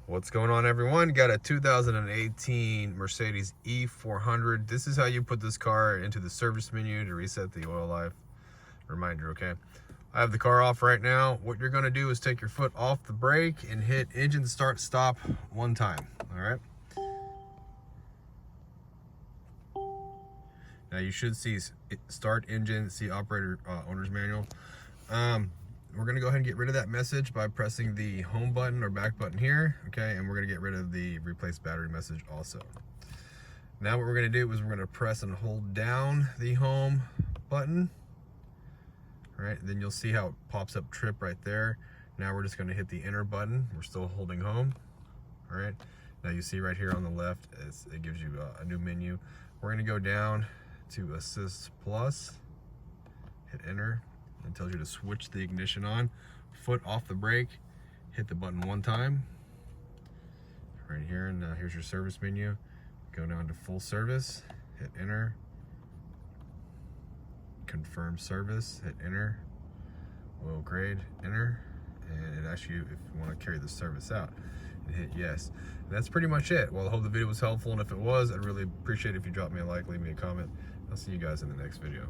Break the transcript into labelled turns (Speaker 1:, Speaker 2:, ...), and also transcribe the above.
Speaker 1: What's going on, everyone? Got a 2018 Mercedes E400. This is how you put this car into the service menu to reset the oil life. Reminder, okay? I have the car off right now. What you're gonna do is take your foot off the brake and hit engine start stop one time, all right? Now you should see start engine, see operator owner's manual. We're gonna go ahead and get rid of that message by pressing the home button or back button here, okay? And we're gonna get rid of the replace battery message also. Now what we're gonna do is we're gonna press and hold down the home button, all right? Then you'll see how it pops up trip right there. Now we're just gonna hit the enter button. We're still holding home, all right? Now you see right here on the left, it gives you a new menu. We're gonna go down to Assist Plus, hit enter. It tells you to switch the ignition on, foot off the brake, hit the button one time, right here, and now here's your service menu. Go down to full service, hit enter, confirm service, hit enter, oil grade, enter, and it asks you if you want to carry the service out, and hit yes. And that's pretty much it. Well, I hope the video was helpful, and if it was, I'd really appreciate it if you drop me a like, leave me a comment. I'll see you guys in the next video.